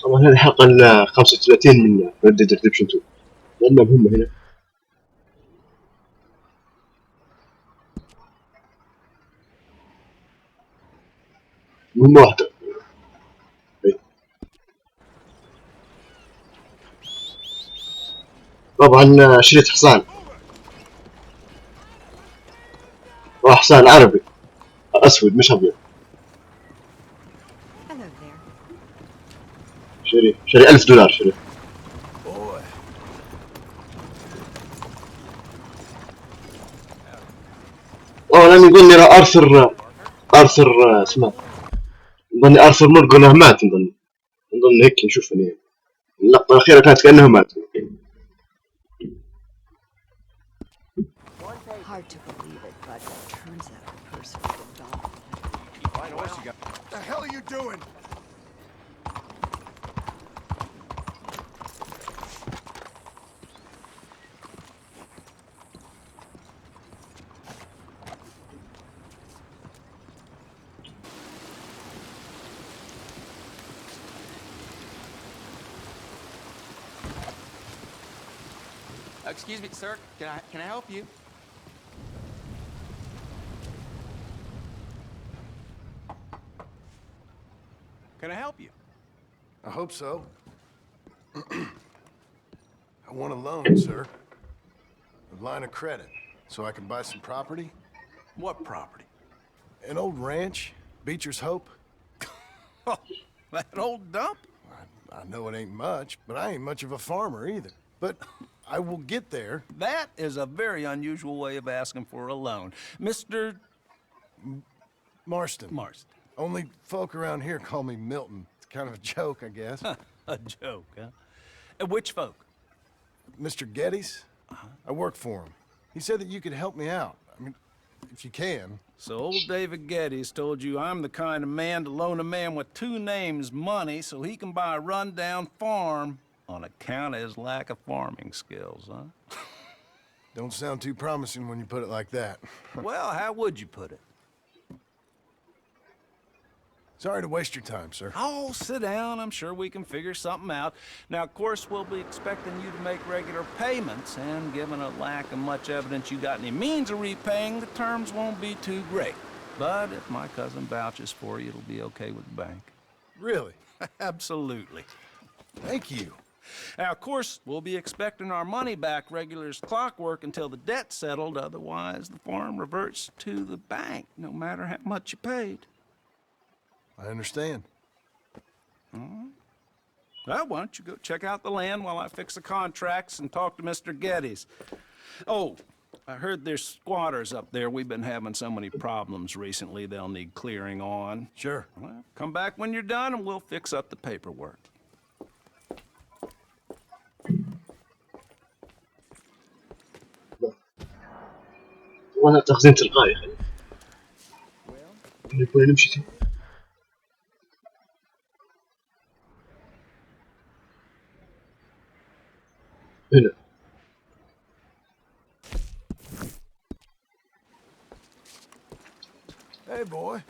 طبعا هذه الحلقة ال 35 من Red Dead Redemption 2. لأنها مهمة هنا. مهمة واحدة. طبعا شريت حصان. حصان عربي أسود مش أبيض. شري $1000 شري. لأن يقول لي أرثر اسمه نظني أرثر مورغان مات. نظن هيك نشوف يعني اللقطة الأخيرة كانت كأنه مات. Hard to believe it, but it turns out the person with the dog. What the hell are you doing? Excuse me, sir. Can I help you? Can I help you? I hope so. I want a loan, sir. A line of credit, so I can buy some property. What property? An old ranch, Beecher's Hope. Oh, that old dump? I know it ain't much, but I ain't much of a farmer either. But I will get there. That is a very unusual way of asking for a loan. Mr. Marston. Marston. Only folk around here call me Milton. It's kind of a joke, I guess. A joke, huh? Which folk? Mr. Geddes. I work for him. He said that you could help me out. I mean, if you can. So old David Geddes told you I'm the kind of man to loan a man with two names money so he can buy a rundown farm on account of his lack of farming skills, huh? Don't sound too promising when you put it like that. Well, how would you put it? Sorry to waste your time, sir. Oh, sit down. I'm sure we can figure something out. Now, of course, we'll be expecting you to make regular payments, and given a lack of much evidence you got any means of repaying, the terms won't be too great. But if my cousin vouches for you, it'll be okay with the bank. Really? Absolutely. Thank you. Now, of course, we'll be expecting our money back regular as clockwork until the debt's settled. Otherwise, the farm reverts to the bank, no matter how much you paid. I understand. Well, why don't you go check out the land while I fix the contracts and talk to Mr. Geddes. Oh, I heard there's squatters up there. We've been having so many problems recently, they'll need clearing on. Sure. Well, come back when you're done and we'll fix up the paperwork. وأنا تخزين تلقائي نكون نمشي هنا. Hey, boy.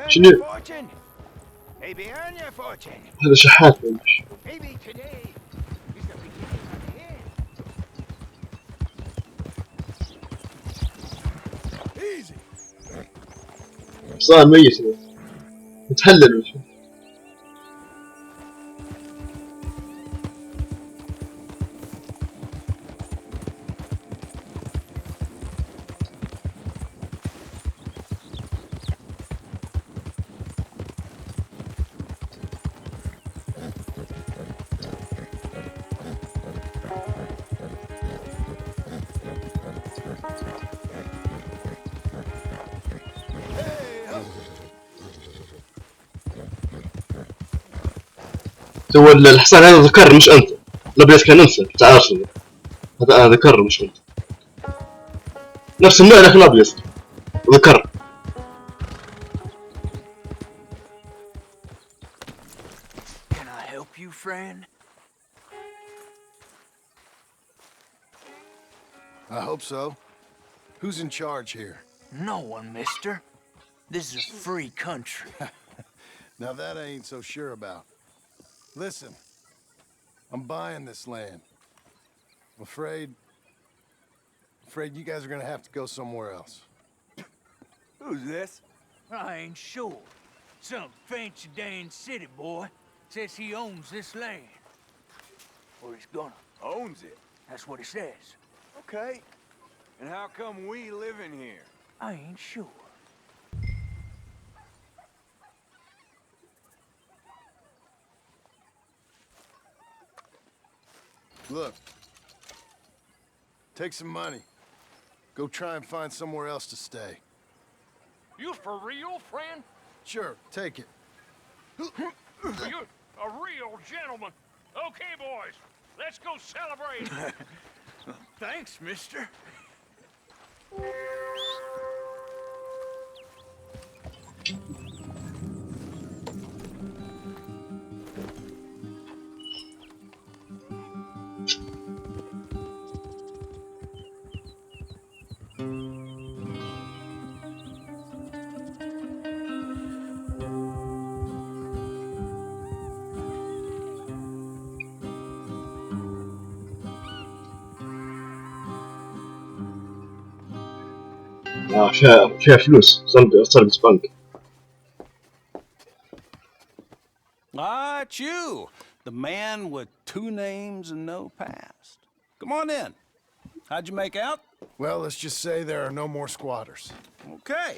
شنو؟ هذا شحات مش. صار ميت متهلل وش. تو الحصان هذا ذكر مش انت. الابيض كان انثى تاع ارسنال. هذا ذكر مش انت. نفس النوع لكن ابيض ذكر. Can I help you, friend? I hope so. Who's in charge here? No one, mister. This is a free country. Now that I ain't so sure about. Listen, I'm buying this land. I'm afraid you guys are gonna have to go somewhere else. Who's this? I ain't sure. Some fancy Dan city boy says he owns this land. Or he's gonna. Owns it. That's what he says. Okay. And how come we live in here? I ain't sure. Look, take some money. Go try and find somewhere else to stay. You for real, friend? Sure, take it. You're a real gentleman. Okay, boys, let's go celebrate. Thanks, mister. فيها فلوس صرفت بنك. Ah, it's you, the man with 2 names and no past. Come on in. How'd you make out? Well, let's just say there are no more squatters. Okay.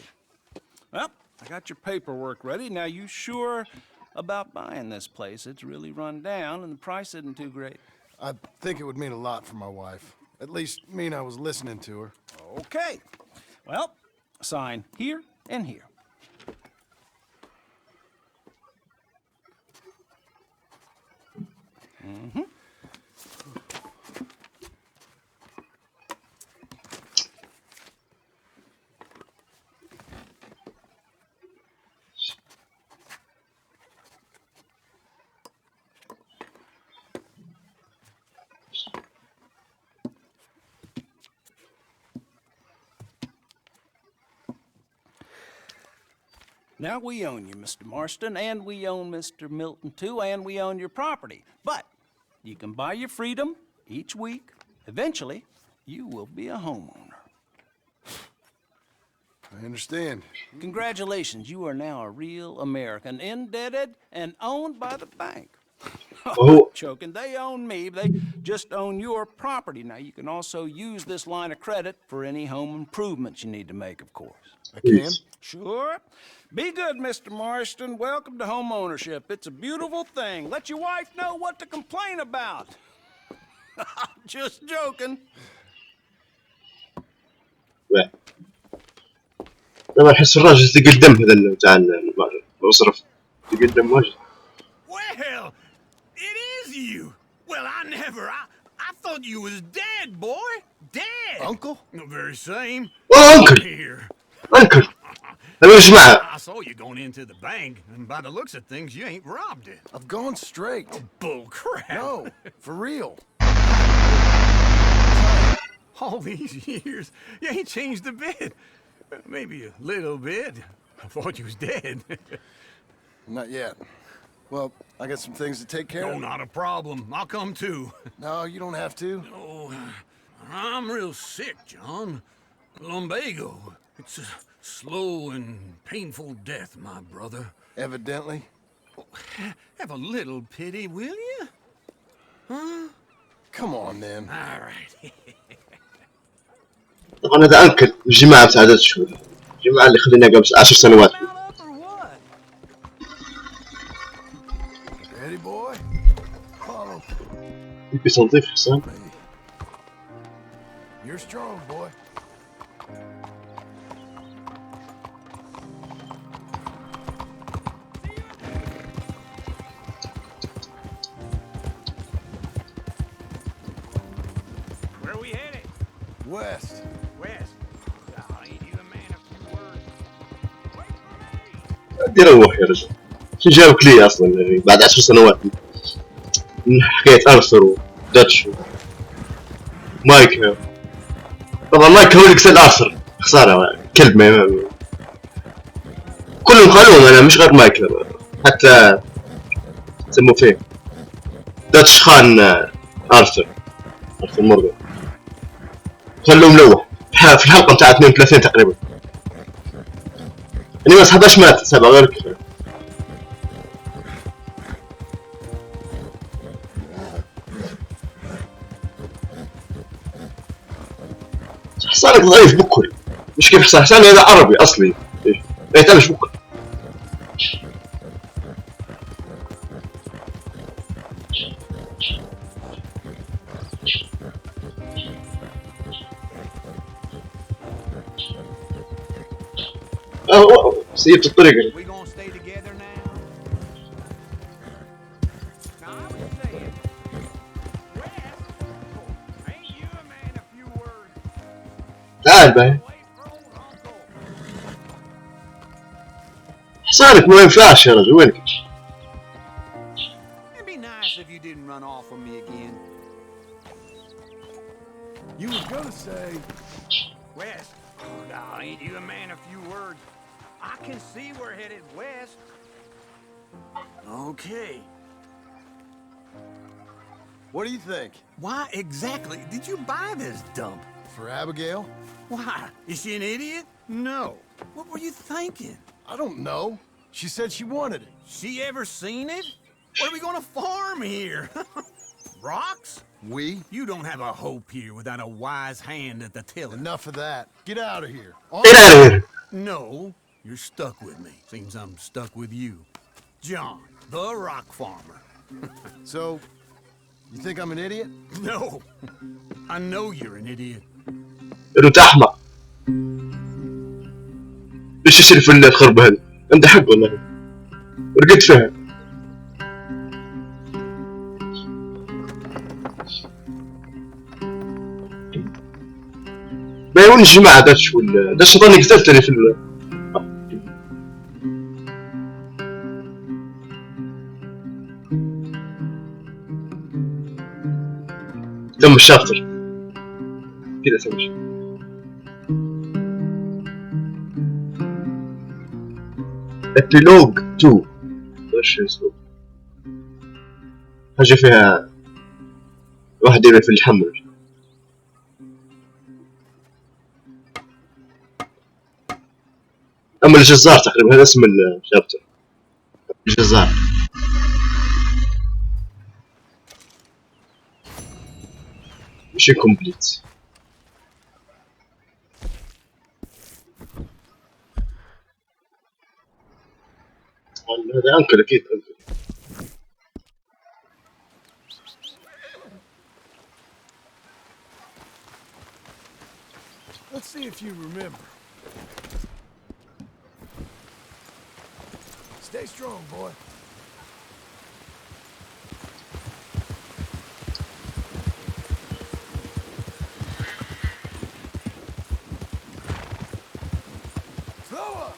Well, I got your paperwork ready. Now, you sure about buying this place? It's really run down, and the price isn't too great. I think it would mean a lot for my wife. At least mean I was listening to her. Okay. Well, sign here and here. Mm-hmm. Now, we own you, Mr. Marston, and we own Mr. Milton, too, and we own your property. But you can buy your freedom each week. Eventually, you will be a homeowner. I understand. Congratulations, you are now a real American, indebted and owned by the bank. Oh. Choking, they own me, they just own your property. Now, you can also use this line of credit for any home improvements you need to make, of course. I can? Yes. Sure. Be good, Mr. Marston. Welcome to home ownership. It's a beautiful thing. Let your wife know what to complain about. Just joking. لما احس الراجل تقدم هذا تاع المصرف تقدم واجد. Well, it is you. Well, I thought you was dead, boy. Dead. Uncle? The very same. انكل Here. انكل هذا يا جماعة. I saw you going into the bank, and by the looks of things, you ain't robbed it. I've gone straight. Bull crap. No, for real. All these years, you ain't changed a bit. Maybe a little bit. I thought you was dead. Not yet. Well, I got some things to take care Oh, of. not a problem. I'll come too. No, you don't have to. Oh, I'm real sick, John. Lumbago. It's a slow and painful death, my brother. Evidently. Have a little pity, will you? Huh? Come on, then. All right. طبعا هذا انكل الجماعة بتاع هذا الشهور. الجماعة اللي خلينا قبل 10 سنوات. Mount up or what? Ready, boy? Follow يبي تنظيف حسام. me. You're strong, boy. West. West. Oh, ain't you a man of few words? Wait for me! بدي اروح يا رجل. شو جابك لي اصلا يعني بعد 10 سنوات من حكاية ارثر وداتش ومايك. طبعا مايك هو اللي قتل ارثر. خسارة كلب ما كلهم خلوهم انا مش غير مايك حتى سموه فيه داتش خان ارثر مورغان خلوه ملوح في الحلقة بتاعت 32 تقريبا يعني بس 11 مات 7 غير كذا حصانك ضعيف بكل مش كيف حصان هذا عربي اصلي ايه تعرف بكل سيبت الطريق We gonna stay together now? Now I was saying, West, ain't you a man of few words? تعال باي Wait for old Uncle. حصانك ما ينفعش يا رجل وينك It'd be nice if you didn't run off on me again. You was gonna say, West, oh, now ain't you a man of few words? I can see we're headed west. Okay. what do you think? Why exactly did you buy this dump? For Abigail? Why? Is she an idiot? No. What were you thinking? I don't know. She said she wanted it. She ever seen it? What are we gonna farm here? Rocks? We? You don't have a hope here without a wise hand at the tiller. Enough of that. Get out of here. get out of here No, you're stuck with me. Seems I'm stuck with you. John, the rock farmer. So, you think I'm an idiot? No, I know you're an idiot. انت احمق ليش يصير في الخربة هذه عنده حق والله ورقدت فيها ما يقولني جماعة داتش ولا داتش ظني قتلتني في تم الشابتر كذا تمشي ابيلوج 2 وش اسمه حاجة فيها واحد يرمي في الحمل اما الجزار تقريبا هذا اسم الشابتر الجزار مش كومبليت هذا انكل اكيد انكل Let's see if you remember. Stay strong, boy. Slower!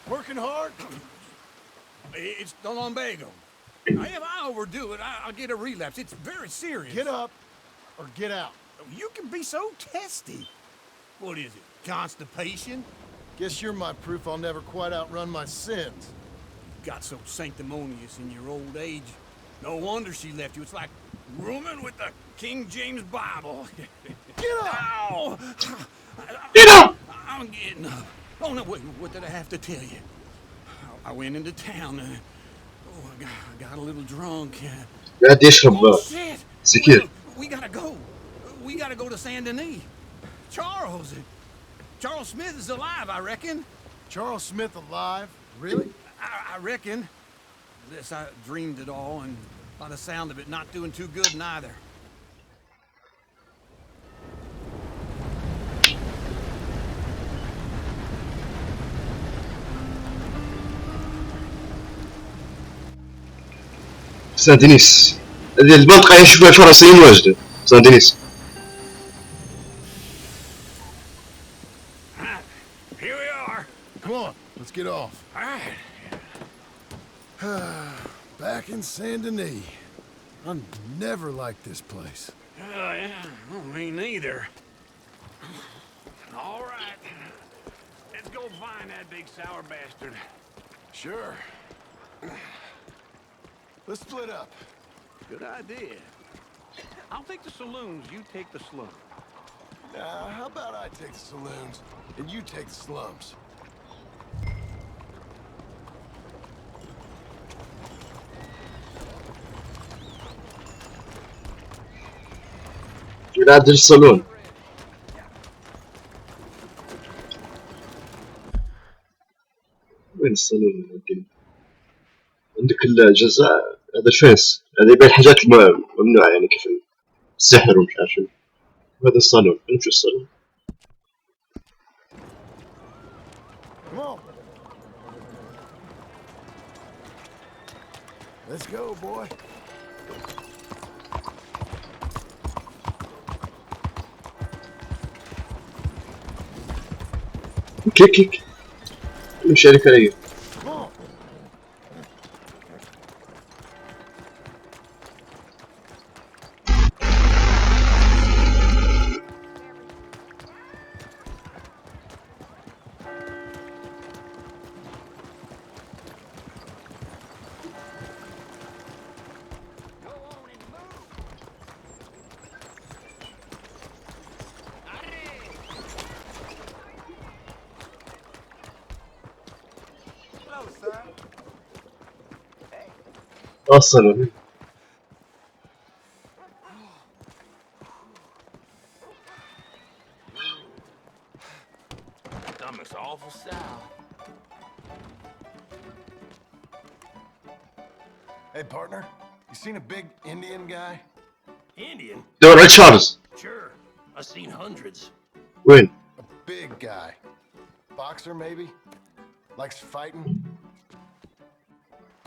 Working hard? It's the lumbago. If I overdo it, I'll get a relapse. It's very serious. Get up or get out. You can be so testy. What is it? Constipation? Guess you're my proof I'll never quite outrun my sins. Got so sanctimonious in your old age. No wonder she left you. It's like rooming with the King James Bible. Get up! Ow! Get up! I'm getting up. Oh, no, wait, what did I have to tell you? I went into town. I got a little drunk. قاعد يشرب Oh, shit! سكير Look, we gotta go. We gotta go to Saint Denis. Charles Smith is alive, I reckon. Charles Smith alive? Really? I reckon. This, I dreamed it all, and by the sound of it, not doing too good neither. سان دينيس. هذه المنطقة يعيش فيها الفرنسيين واجدة. سان دينيس. Here we are. Come on, let's get off. All right. Back in Saint Denis. I never liked this place. Yeah, well, me neither. All right. Let's go find that big sour bastard. Sure. Let's split up. Good idea. I'll take the saloons, you take the slums. How about I take the saloons and you take the slums? ينادي الصالون. وين الصالون ممكن؟ عندك الجزاء هذا الفيس هذا يبين الحاجات الممنوعة يعني كيف السحر ومش عارف شنو. هذا الصالون نمشي الصالون. Come on. Let's go, boy. كيك نمشي عليك علي. Come on. الصالون. Stomach's awful sour. Hey, partner. You seen a big Indian guy? Indian? دور على تشارلز. Sure. I've seen hundreds. وين؟ A big guy. Boxer, maybe? Likes fighting?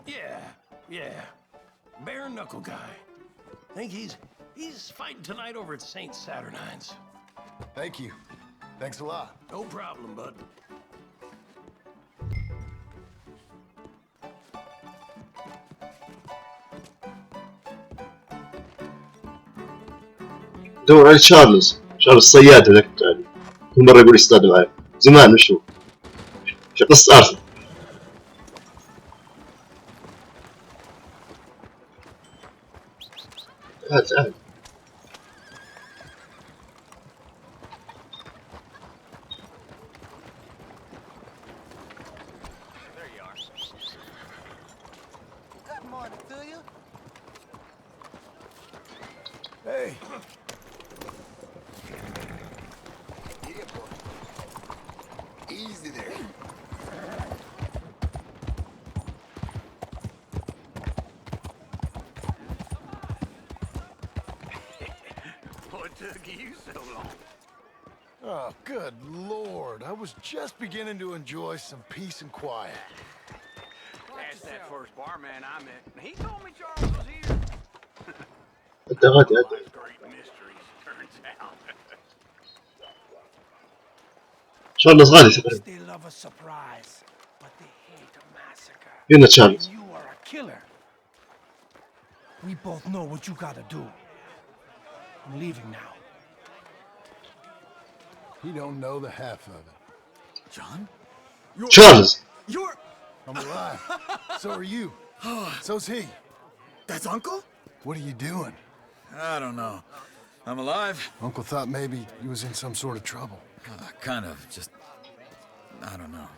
Yeah. Bare knuckle guy. Think he's fighting tonight over at St. Saturnine's. Thank you. Thanks a lot. No problem, bud. دور على تشارلز الصياد هذاك الثاني. كل مرة يقول يصطاد معي. زمان مشهور. في قصة آرثر. تعال. There you are. Good morning to you. Hey. Yeah, boy. Easy there. What took you so long? Oh, good Lord. I was just beginning to enjoy some peace and quiet. That's that first barman I met. He told me Charles was here. أنت غادي. Life's great mysteries, turns out. تشارلز غادي تقريبا. They love a surprise, but they hate a massacre. هنا تشارلز. You are a killer. We both know what you gotta do. I'm leaving now. You don't know the half of it. John? تشارلز. You're... I'm alive. So are you. So's he. That's Uncle? What are you doing? I don't know. I'm alive. Uncle thought maybe you was in some sort of trouble. Kind of. Just... I don't know.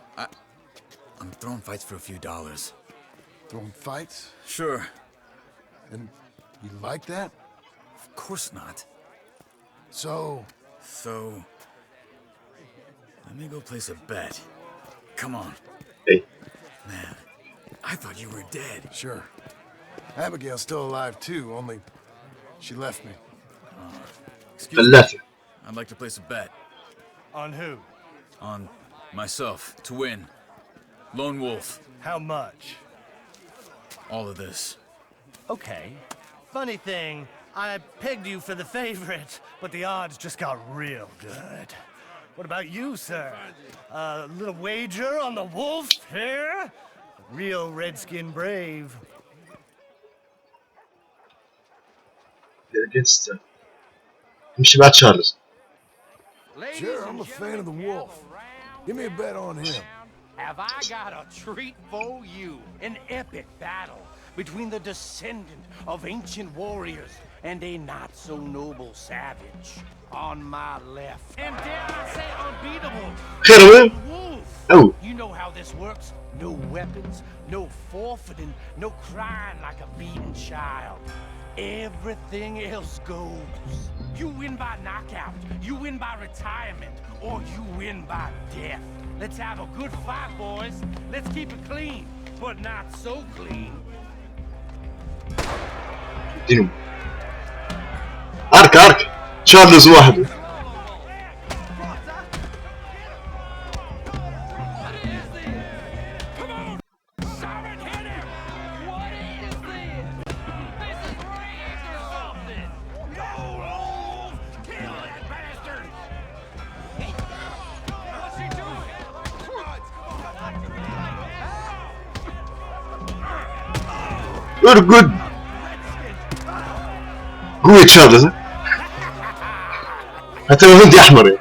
I'm throwing fights for a few dollars. Throwing fights? Sure. And you like that? Of course not. So, So... Let me go place a bet. Come on. Hey. Man, I thought you were dead. sure. Abigail's still alive too, only she left me. Excuse me. ثلاثة. I'd like to place a bet. On who? On myself, to win. Lone Wolf. How much? All of this. Okay. Funny thing, I pegged you for the favorite, but the odds just got real good. What about you, sir? A little wager on the wolf here? Real redskin brave. against مش بعد تشارلز. Sure, I'm a fan of the wolf. Give me a bet on him. Have I got a treat for you? An epic battle between the descendant of ancient warriors and a not-so-noble savage. On my left. And dare I say unbeatable? خير وين؟ Wolf. أو You know how this works. No weapons, no forfeiting, no crying like a beaten child. Everything else goes. You win by knockout, you win by retirement, or you win by death. Let's have a good fight, boys. Let's keep it clean, but not so clean. دينو. أرك تشارلز واحد. ارقد. قوي تشارلز. حتى لو هندي أحمر يعني.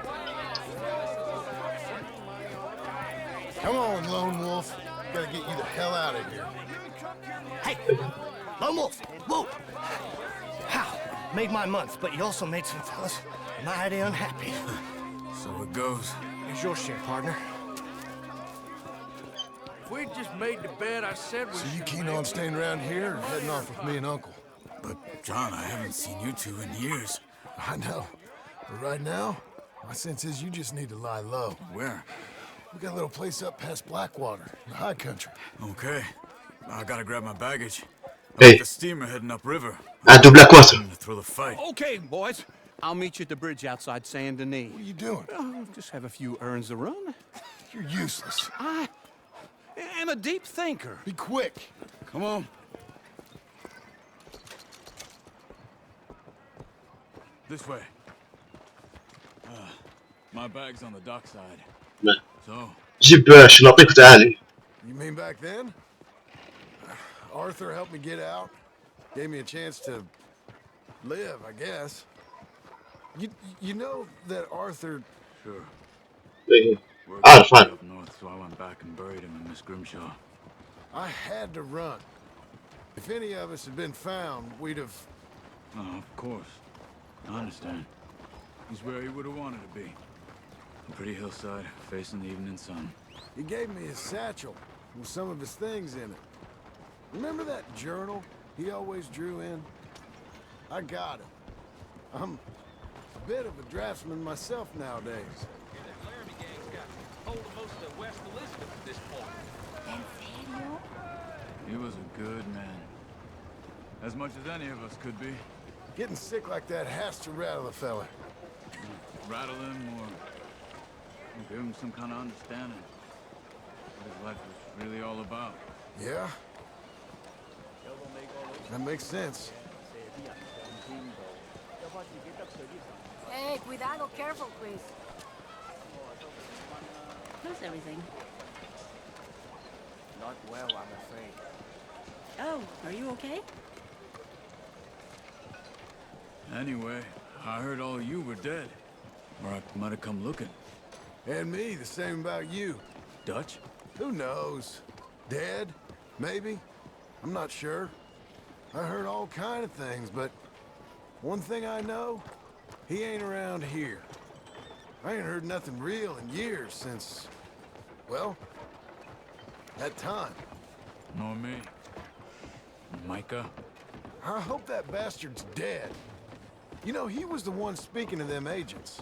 Come on, Lone Wolf. Gotta get you the hell out of here. Hey, Lone Wolf, whoa! How? Made my month, but you also made some fellas mighty unhappy. So it goes. Here's your share, partner. We just made the bed I said we So you keen on staying around here or heading off with me and Uncle? But, John, I haven't seen you two in years. I know. But right now, my sense is you just need to lie low. Where? We got a little place up past Blackwater, in the high country. Okay. I gotta grab my baggage. Hey. The steamer heading upriver. عنده بلاك واتر. I'm gonna throw the fight. Okay, boys. I'll meet you at the bridge outside Saint Denis. What are you doing? Oh, just have a few errands to run. You're useless. I am a deep thinker. Be quick. Come on. This way. My bag's on the dockside. So, جيب شنطيك وتعالي. You mean back then? Arthur helped me get out. Gave me a chance to live, I guess. You know that Arthur... sure. إيه. We're عارف عارف. up north, so I went back and buried him in Miss Grimshaw. I had to run. If any of us had been found, we'd have... Oh, of course. I understand. He's where he would have wanted to be. A pretty hillside, facing the evening sun. He gave me his satchel with some of his things in it. Remember that journal he always drew in? I got it. I'm a bit of a draftsman myself nowadays. He was a good man. As much as any of us could be. Getting sick like that has to rattle a fella. Rattle him or give him some kind of understanding what his life was really all about. Yeah? That makes sense. Hey, cuidado, careful, please. How's everything? Not well, I'm afraid. Oh, are you okay? Anyway, I heard all of you were dead. Or I might have come looking. And me, the same about you. Dutch? Who knows? Dead? Maybe? I'm not sure. I heard all kind of things, but one thing I know, he ain't around here. I ain't heard nothing real in years since, well, that time. Nor me. Micah? I hope that bastard's dead. You know, he was the one speaking to them agents.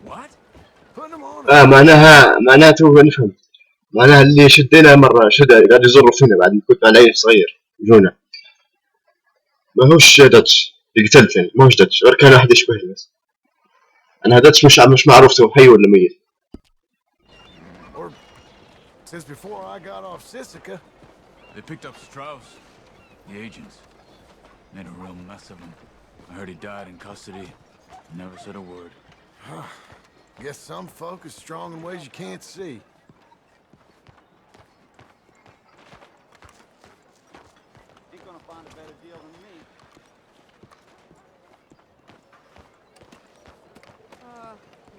What? Putting them on... معناته هو نفهم. معناها اللي شدينا مرة قاعد يزروا فينا بعد ما كنت على عيل صغير جونا. ما هوش داتش اللي قتلتني ما هوش داتش غير كان واحد يشبهني بس. أنا داتش مش معروف هو حي ولا ميت. Or since before I got off Sisika. They picked up Strauss. The agents. Made a real mess of him. I heard he died in custody. Never said a word. Guess some folk are strong in ways you can't see. Ain't gonna find a better deal than me.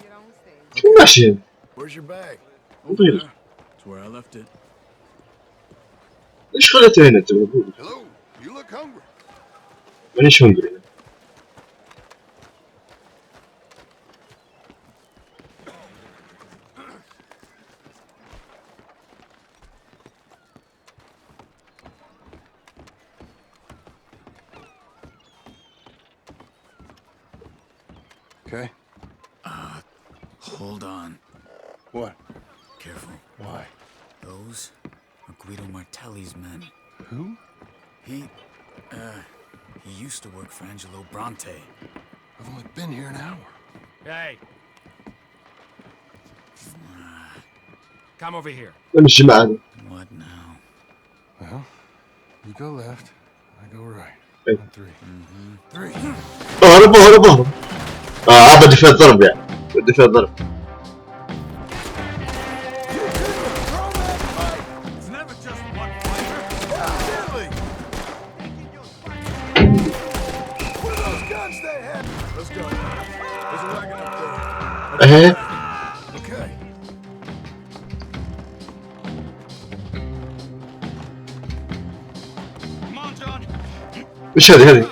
You don't say. ماشي. Where's your bag? Over there. That's where I left it. ليش خليته هنا انت موجود؟ Hello, you look hungry. مانيش هنجري. Okay. Hold on. What? Careful. Why? Those are Guido Martelli's men. Who? He used to work for Angelo Bronte. I've only been here an hour. Hey. Come over here. من الجماعة هذه. What now? Well, you go left, I go right. Hey. On three. Three. اهربوا اهربوا. هذا دفاع ضرب يعني. دفاع ضرب. It's never just one fighter. Silly. Where those guns they had? Let's go. There's a wagon up there. ايه. Okay. Come on, John. وش هذه؟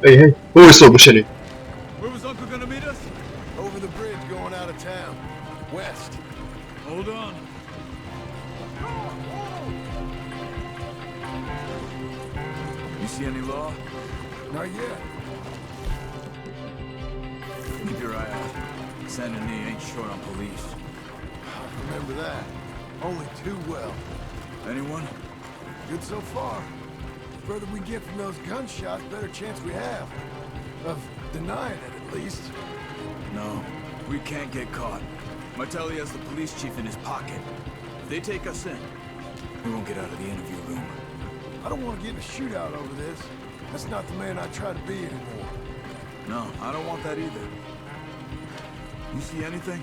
اي هو يصوب مش انا. Where was Uncle gonna meet us? Over the bridge going out of town. West. Hold on. You see any law? Not yet. Keep your eye out. Saint Denis ain't short on police. Remember that. Only too well. Anyone? Good so far. The further we get from those gunshots, better chance we have. Of denying it, at least. No, we can't get caught. Martelli has the police chief in his pocket. If they take us in, we won't get out of the interview room. I don't want to get in a shootout over this. That's not the man I try to be anymore. No, I don't want that either. You see anything?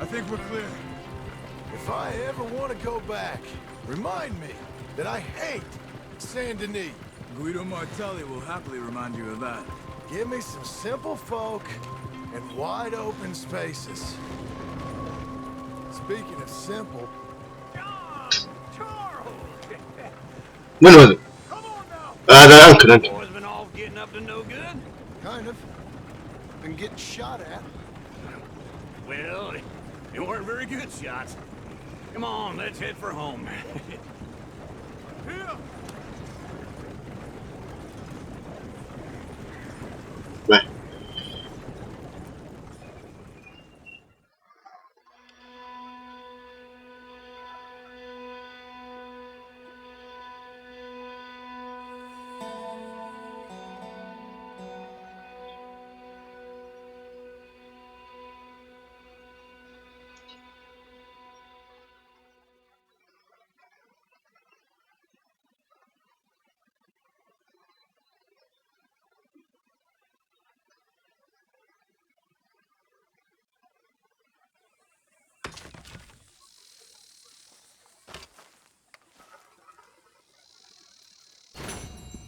I think we're clear. If I ever want to go back, remind me that I hate Saint Denis. Guido Martelli will happily remind you of that. Give me some simple folk and wide open spaces. Speaking of simple, من هذا؟ هذا انكل انكل. Boys been all getting up to no good. kind of, been getting shot at. Well, they weren't very good shots. Come on, let's head for home. Here. Bye.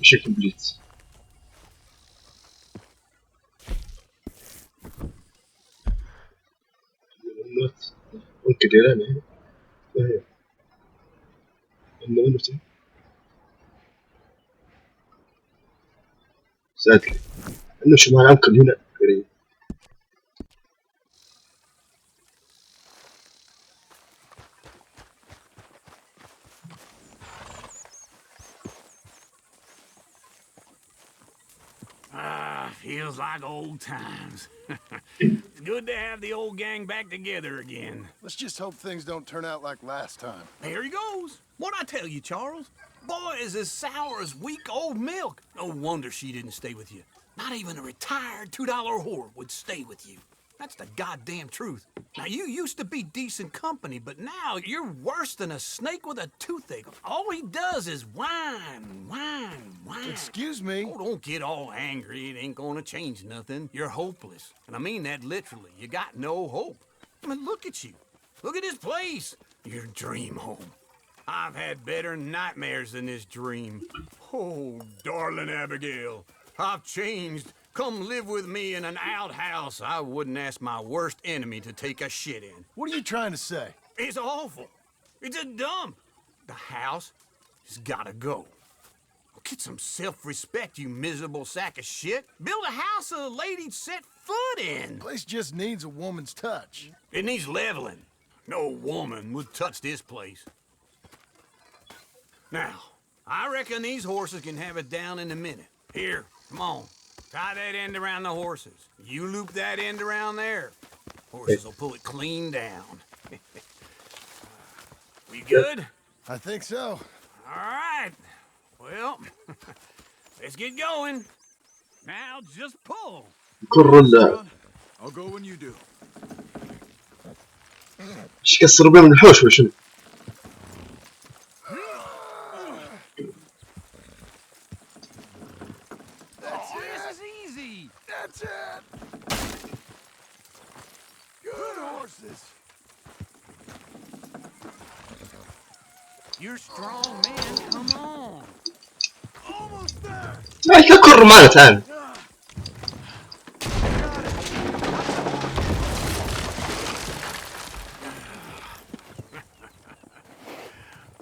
Mission complete. ممكن يراني هي إنه نفسه سأدري إنه شمال أنكل هنا قريب. Feels like old times. It's good to have the old gang back together again. Let's just hope things don't turn out like last time. Here he goes. What'd I tell you, Charles? Boy is as sour as weak old milk. No wonder she didn't stay with you. Not even a retired $2 whore would stay with you. That's the goddamn truth. Now, you used to be decent company, but now you're worse than a snake with a toothache. All he does is whine, whine, whine. Excuse me. Oh, don't get all angry. It ain't gonna change nothing. You're hopeless. And I mean that literally. You got no hope. I mean, look at you. Look at this place. Your dream home. I've had better nightmares than this dream. Oh, darling Abigail, I've changed. Come live with me in an outhouse I wouldn't ask my worst enemy to take a shit in. What are you trying to say? It's awful. It's a dump. The house has gotta go. Get some self-respect, you miserable sack of shit. Build a house a lady'd set foot in. Place just needs a woman's touch. It needs leveling. No woman would touch this place. Now, I reckon these horses can have it down in a minute. Here, come on. Tie that end around the horses. You loop that end around there. Horses will pull it clean down. We good? I think so. All right. Well, let's get going. Now just pull. كل I'll go when you do. ايش كسروا بيهم الحوش وشنو؟ This is easy. That's it. Good horses. You're strong, man. Come on. Almost there. ما يفكر معنا الآن.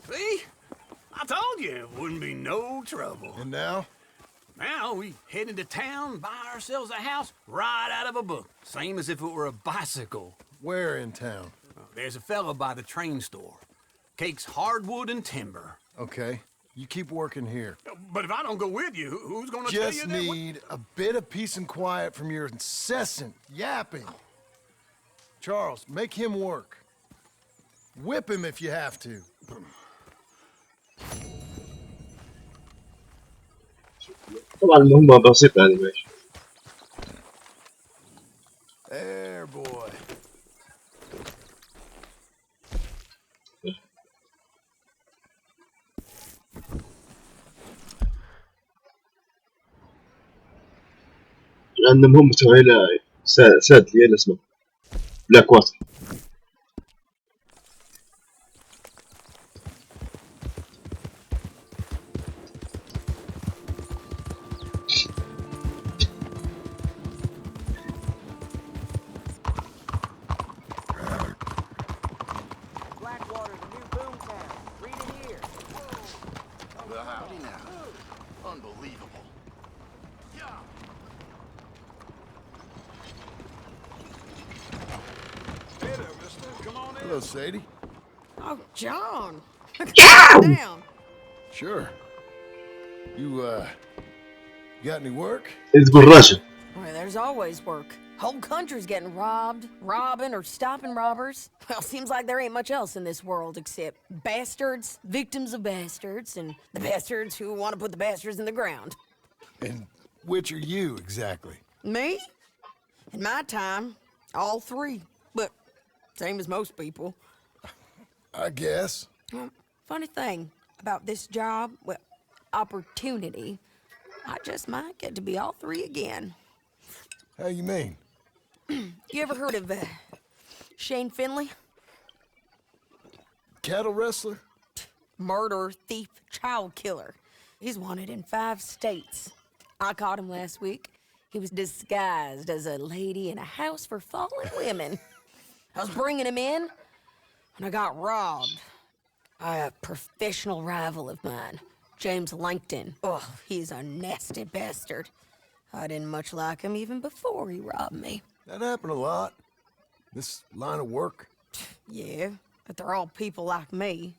See? I told you it wouldn't be no trouble. And now? Now we head into town, buy ourselves a house right out of a book. Same as if it were a bicycle. Where in town? There's a fella by the train store. Cakes hardwood and timber. Okay. You keep working here. But if I don't go with you, who's gonna tell you Just that? need a bit of peace and quiet from your incessant yapping. Charles, make him work. Whip him if you have to. طبعا المهمة بسيطة يعني ماشي. There, boy. عندنا مهمة هنا ساد لي اسمه بلاك واتر. Blackwater, the new boomtown. Read it here. Well, howdy now. Unbelievable. Hey there, mister. Come on in. Hello, Sadie. Oh, John. John! Down. Sure. You got any work? تقول راجل. Well, there's always work. Whole country's getting robbed, robbing, or stopping robbers. Well, seems like there ain't much else in this world except bastards, victims of bastards, and the bastards who want to put the bastards in the ground. And which are you, exactly? Me? In my time, all three. But same as most people. I guess. Well, funny thing about this job, well, opportunity, I just might get to be all three again. How you mean? You ever heard of Shane Finley? Cattle wrestler? Murderer, thief, child killer. He's wanted in 5 states. I caught him last week. He was disguised as a lady in a house for fallen women. I was bringing him in, and I got robbed by a professional rival of mine, James Langton. Oh, he's a nasty bastard. I didn't much like him even before he robbed me. That happened a lot. This line of work. Yeah, but they're all people like me.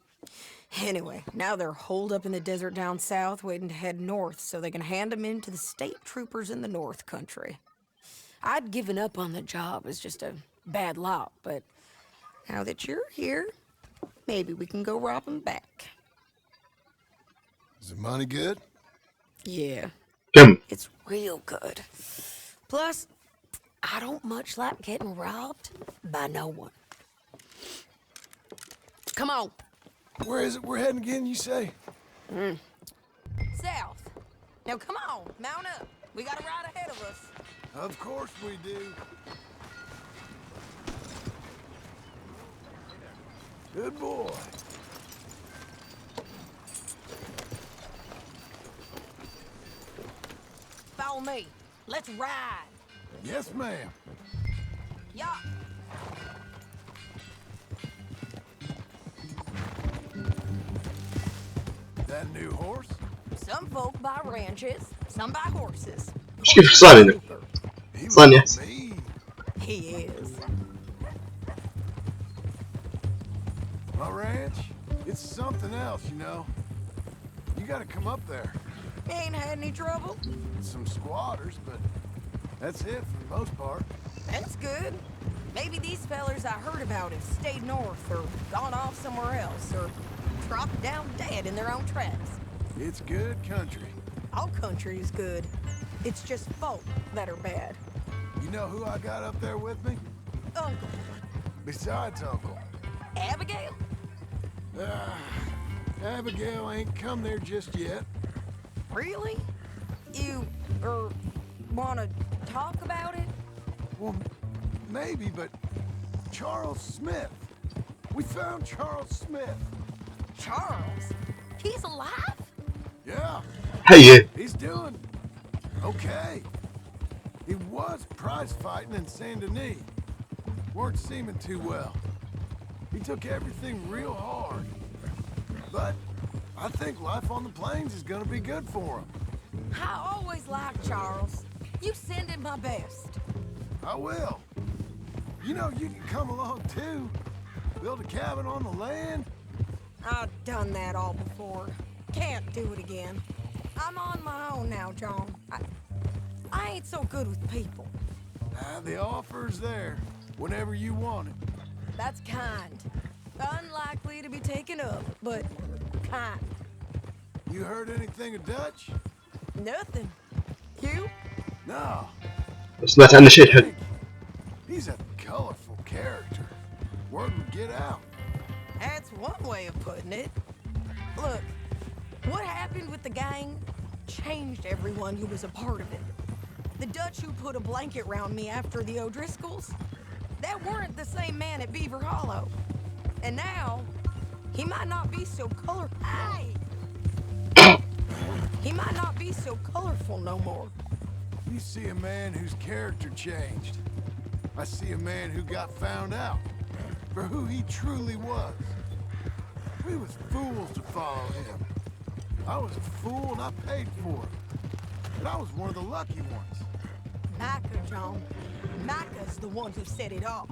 Anyway, now they're holed up in the desert down south, waiting to head north so they can hand them in to the state troopers in the north country. I'd given up on the job as just a bad lot, but now that you're here, maybe we can go rob them back. Is the money good? Yeah, كم؟ it's real good. Plus, I don't much like getting robbed by no one. Come on. Where is it we're heading again, you say? South. Now come on, mount up. We got a ride ahead of us. Of course we do. Good boy. Follow me. Let's ride. Yes, ma'am. Yeah. That new horse? Some folk buy ranches, some buy horses. ايش كيف حصاني He ثانية was mean. He is. My ranch? It's something else, you know. You gotta come up there. Ain't had any trouble. Some squatters, but that's it for the most part. That's good. Maybe these fellers I heard about have stayed north or gone off somewhere else or dropped down dead in their own tracks. It's good country. All country is good. It's just folk that are bad. You know who I got up there with me? Uncle. Besides Uncle. Abigail? Abigail ain't come there just yet. Really? You, wanna talk about it? Well, maybe, but Charles Smith. We found Charles Smith. Charles? He's alive? Yeah, حية he's doing okay. He was prize fighting in Saint Denis. Weren't seeming too well. He took everything real hard. But I think life on the plains is gonna be good for him. I always liked Charles. You send him my best. I will. You know, you can come along too. Build a cabin on the land. I've done that all before. Can't do it again. I'm on my own now, John. I ain't so good with people. The offer's there whenever you want it. That's kind. Unlikely to be taken up, but kind. You heard anything of Dutch? Nothing. You? No. سمعت عنه شيء حلو He's a colorful character. Word would get out. That's one way of putting it. Look, what happened with the gang changed everyone who was a part of it. The Dutch who put a blanket round me after the O'Driscolls, that weren't the same man at Beaver Hollow. And now, he might not be so he might not be so colorful no more. You see a man whose character changed. I see a man who got found out for who he truly was. We was fools to follow him. I was a fool and I paid for it. But I was one of the lucky ones. Micah, John. Micah's the one who set it off.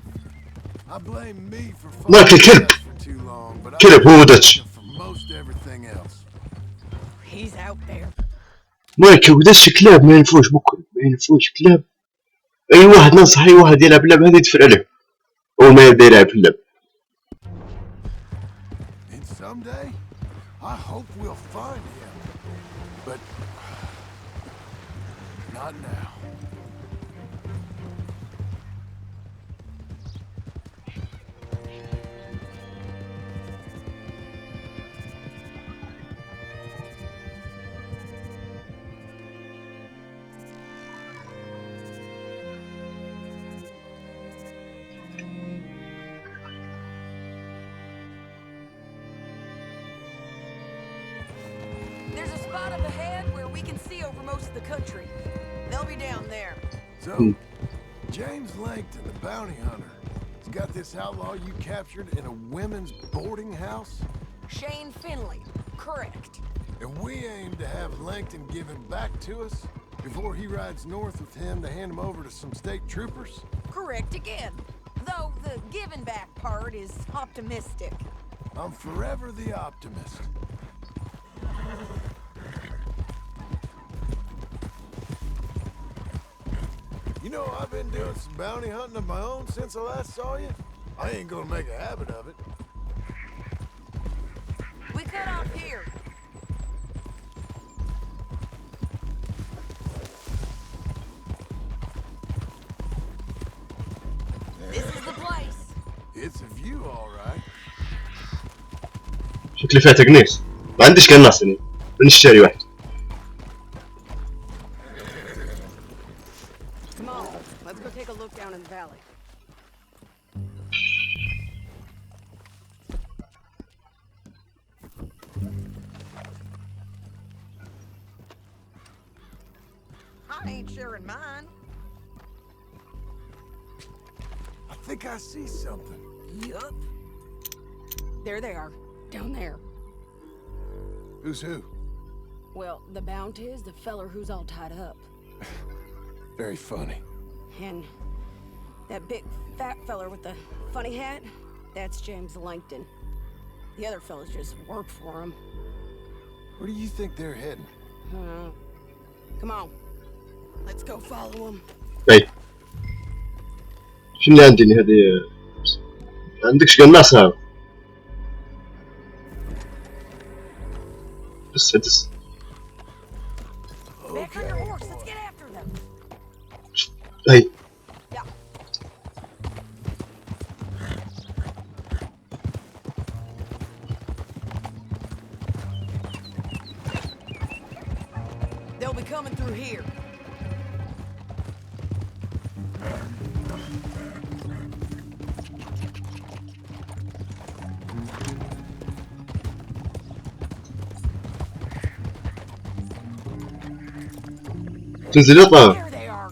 I blame me for Michael following كلب Dutch for too long, but I كلب هو blame داتش him for most everything else. He's out there. مايكل ودش كلاب ما ينفوش بكل ما ينفوش كلاب اي واحد ننصح اي واحد يلعب اللعبة هذه يدفع عليه اول ما يبدا يلعب في اللعب And someday, I hope we'll find him. But not now. There's a spot up ahead where we can see over most of the country. They'll be down there. So, James Langton, the bounty hunter, has got this outlaw you captured in a women's boarding house? Shane Finley. Correct. And we aim to have Langton given back to us before he rides north with him to hand him over to some state troopers? Correct again. Though the giving back part is optimistic. I'm forever the optimist. You know, I've been doing some bounty hunting of my own since I last saw you. I ain't gonna make a habit of it. We cut off here. شكلي فيها تقنيص. ما عنديش قناص يعني، بنشتري واحد. Come on, let's go take a look down in the valley. I ain't sharing mine. I think I see something. Yup. There they are, down there. Who's who? Well, the bounty is the feller who's all tied up. Very funny. And that big fat feller with the funny hat, that's James Langton. The other fellas just work for him. Where do you think they're heading? Come on, let's go follow him. اي شو اللي عندي هذه؟ عندكش قناص هذا؟ بس Back on your horse, let's get after them. هي Yeah. They'll be coming through here. تنزل يطلع. There they are.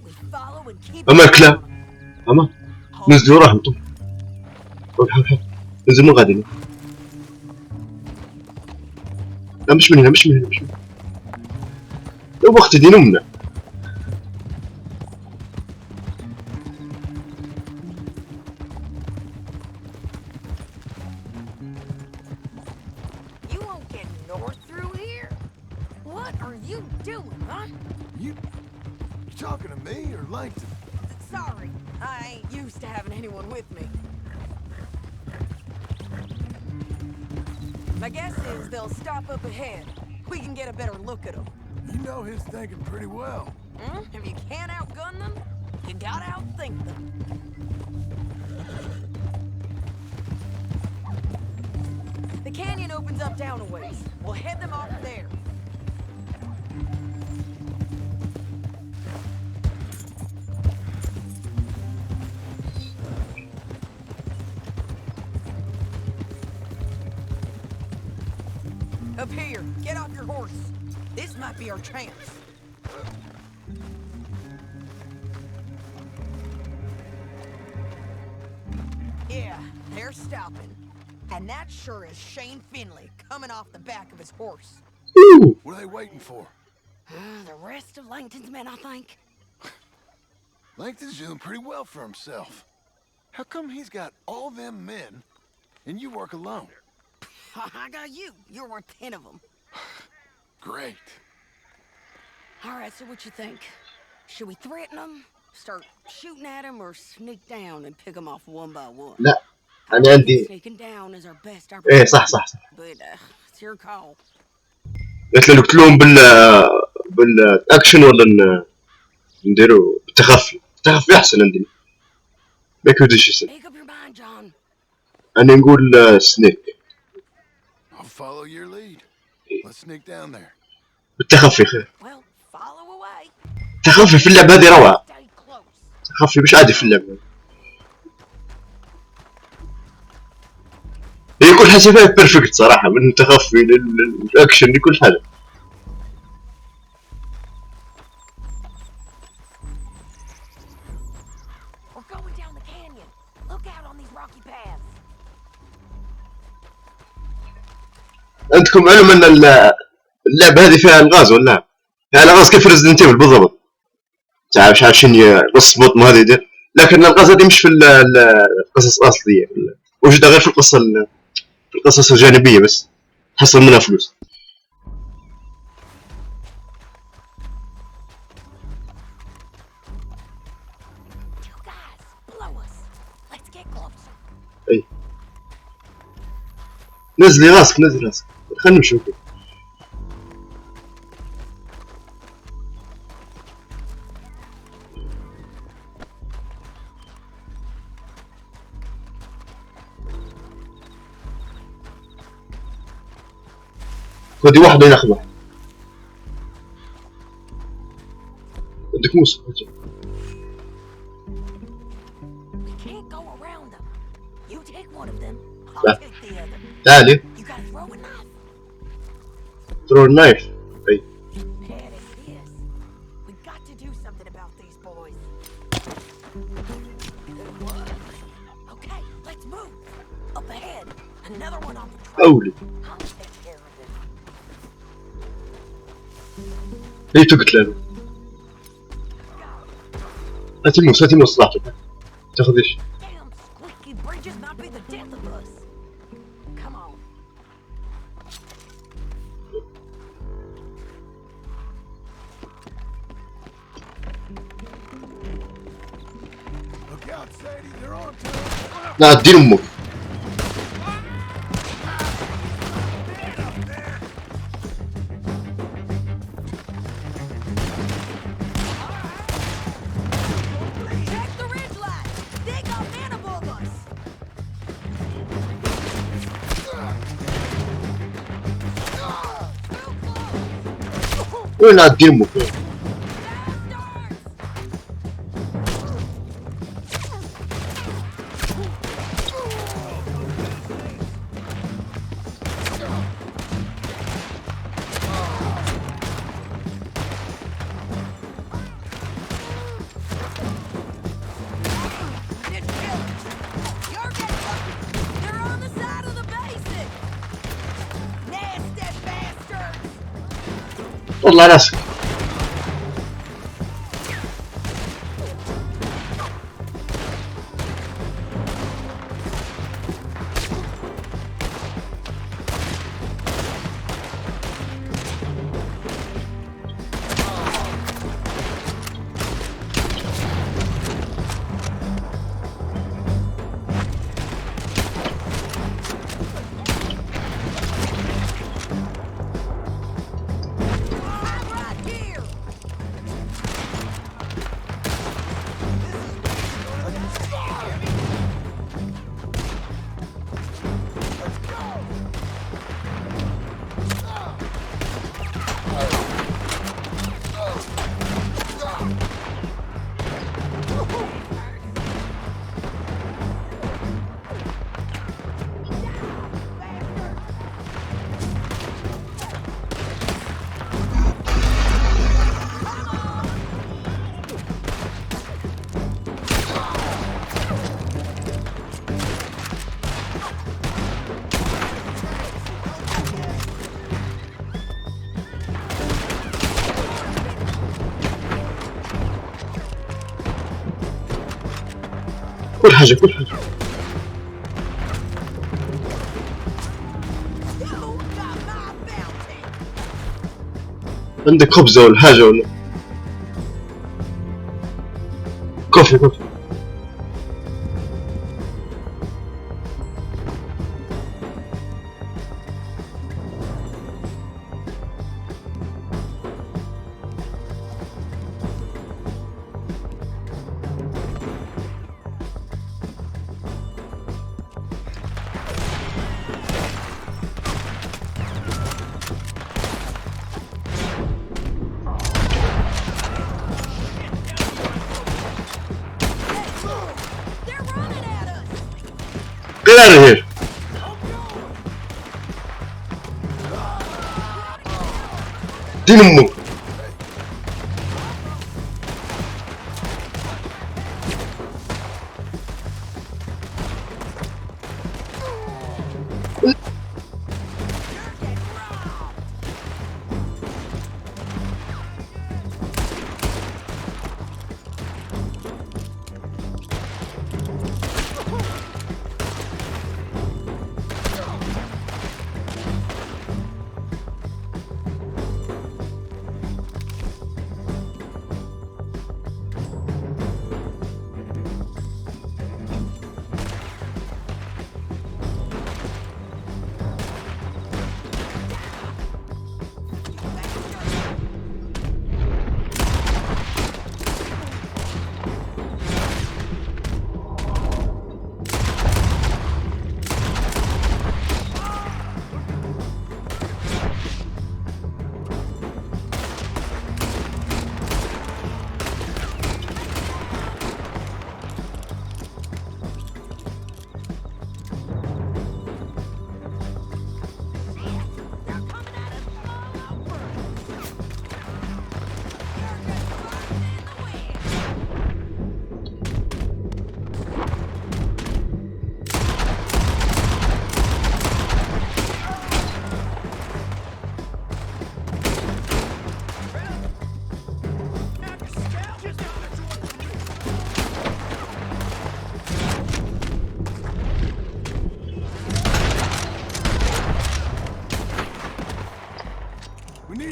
We follow and keep اما الكلاب اما نزلوا راهم طول. حول نزل من غادي. لا مش من هنا مش من هنا مش من هنا. لو وقت دينو منا. You won't get north through here? What are you doing, huh? You talking to me or Langton? Sorry, I ain't used to having anyone with me. My guess is they'll stop up ahead. We can get a better look at them. You know his thinking pretty well. If you can't outgun them, you gotta outthink them. The canyon opens up down a ways. We'll head them off there. Up here, get off your horse. This might be our chance. Yeah, they're stopping. And that sure is Shane Finley coming off the back of his horse. What are they waiting for? The rest of Langton's men, I think. Langton's doing pretty well for himself. How come he's got all them men and you work alone? I got you. You're worth 10 of them. Great. All right, so what you think? Should we threaten them, start shooting at them, or sneak down and pick them off one by one? لا أنا عندي. Sneaking down is our best إيه صح صح صح. but it's your call. قلت له نقتلوهم بالأكشن ولا نديرو بالتخفي. التخفي أحسن عندي. ما يكودش يصير. Make up your mind, John. أنا نقول سنيك. I'll follow your lead. Let's sneak down there. بالتخفي خير. Well, follow away. التخفي في اللعبة هذه روعة. Stay close. التخفي مش عادي في اللعبة. هي كل حاجة فيها بيرفكت صراحة، من التخفي للأكشن لكل حاجة. We're going down the canyon. Look out on these rocky paths. عندكم علم أن اللعبة هذه فيها ألغاز ولا؟ فيها ألغاز كيف ريزدنت ايفل بالضبط. تعرف مش عارف شنو قصة بطن هذه يدير، لكن الألغاز هذه مش في القصص الأصلية، موجودة غير في القصص الجانبية بس تحصل منها فلوس. You guys, blow us. Let's get closer. أي نزلي راسك نزلي راسك خلينا نمشي. خذي واحد وناخذ واحد. عندك موس. We can't go around them. You take one of them, I'll لا. take the other. تعالي. You gotta throw a knife. throw a knife. أي. Panic it is. We got to do something about these boys. Okay, let's move. Up ahead, another one on patrol. أولي. I'll take care of it. هي تقتل. هاتي موس طلعت. تاخذ ايش؟ Damn squeaky bridges might be the death of us. Come on. Look out, Sadie. They're on to us. لا ادير امك. Check the ridge line. They got men above us. وين ادير امك؟ It's killers. You're getting lucky. They're on the side of the basin. Nasty bastards. والله راسك. I'm right here. كل حاجة كل حاجة. You got my bounty. عندك خبزة ولا حاجة ولا؟ كوفي. They're running at us. Get out of here. دين امك.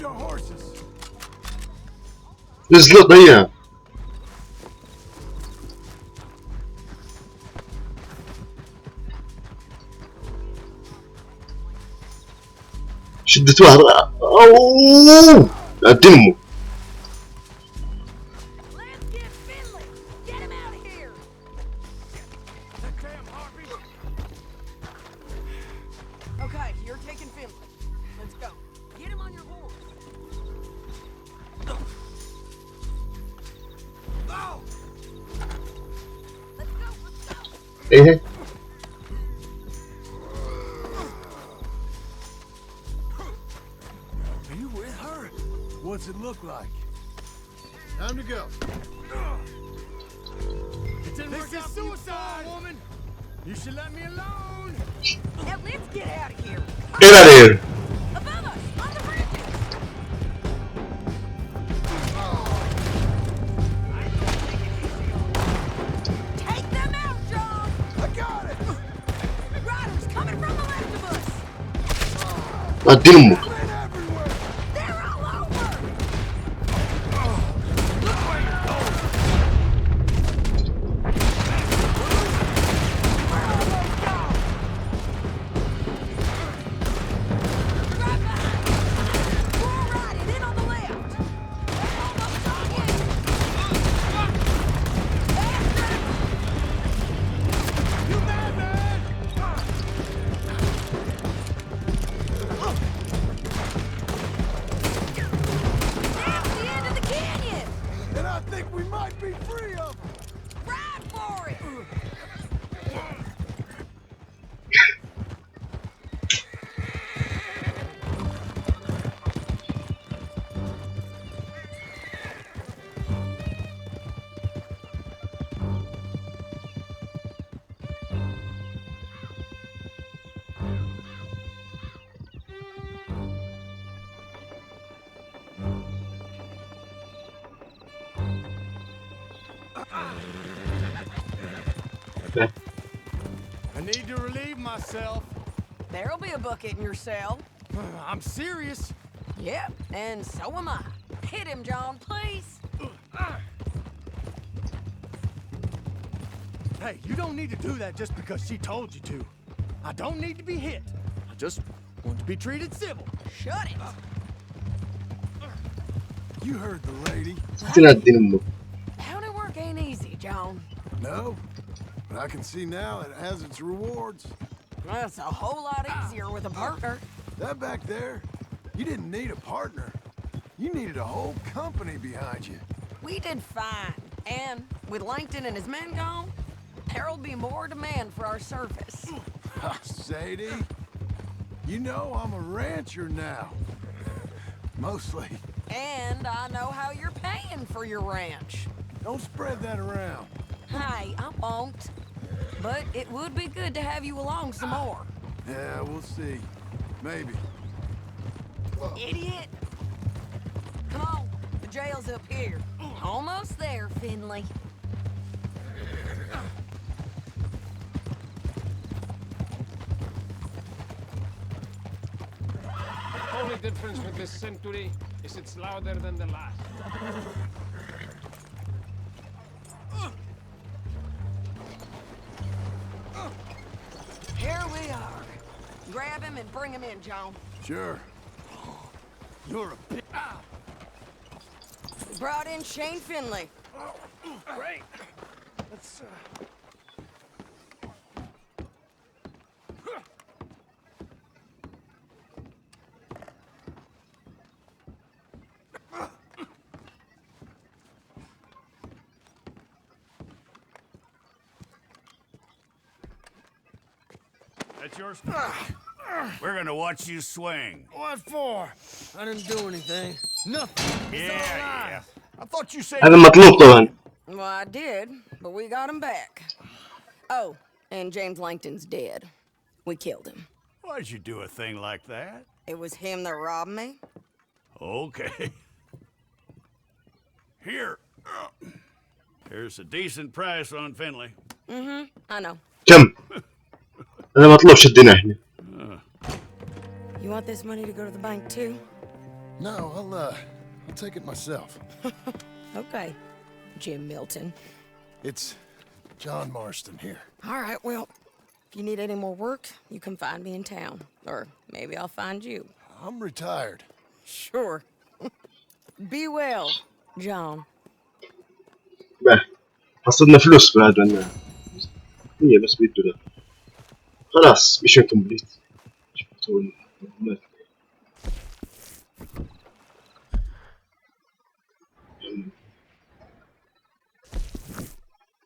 need our horses. نزلوا ضيع. شدت واحد. اوه دمه. Let's get Finley. Get him out of here. Okay, you're taking Finley. Let's go. Get him on your horse. Let's go. Let's go. ايه Are you with her? What's it look like? Time to go. This is suicide, woman. You should let me alone. Now let's get out of here. get out of here. Above us, on the bridges. Take them out, John. I got it. Riders coming from the left of us. دمه. They're all over. Right behind you. Full riding in on the left. They're almost on you. After them. You madman! That's the end of the canyon. And I think we might be free of them. Ride for it. I need to relieve myself. There'll be a bucket in your cell. I'm serious. Yep, and so am I. Hit him, John, please. Hey, you don't need to do that just because she told you to. I don't need to be hit. I just want to be treated civil. Shut it. You heard the lady. دمه. County work ain't easy, John. No, but I can see now it has its rewards. That's a whole lot easier with a partner. That back there, you didn't need a partner. You needed a whole company behind you. We did fine. And with Langton and his men gone, there'll be more demand for our service. Sadie, you know I'm a rancher now. Mostly. And I know how you're paying for your ranch. Don't spread that around. Hey, I won't. But it would be good to have you along some more. Yeah, we'll see. Maybe. Idiot! Come on, the jail's up here. Almost there, Finley. Only difference with this century is it's louder than the last. Here we are. Grab him and bring him in, John. Sure. You're a bit. We brought in Shane Finley. Great. Let's, That's yours? We're gonna watch you swing. what for? I didn't do anything. Nothing. It's all right. I thought you said... هذا مطلوب طبعا. Well, I did, but we got him back. Oh, and James Langton's dead. We killed him. Why'd you do a thing like that? It was him that robbed me. Okay. Here. Here's a decent price on Finley. Mm-hmm, I know. كم؟ هذا مطلوب شدينا احنا. You want this money to go to the bank too? No, I'll take it myself. Okay, Jim Milton. It's John Marston here. All right, well, if you need any more work, you can find me in town. Or maybe I'll find you. I'm retired. Sure. Be well, John. به حصلنا فلوس بعد عنا هي بس $100 خلاص ميشن كومبليت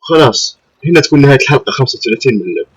خلاص هنا تكون نهاية الحلقة 35 من اللعبة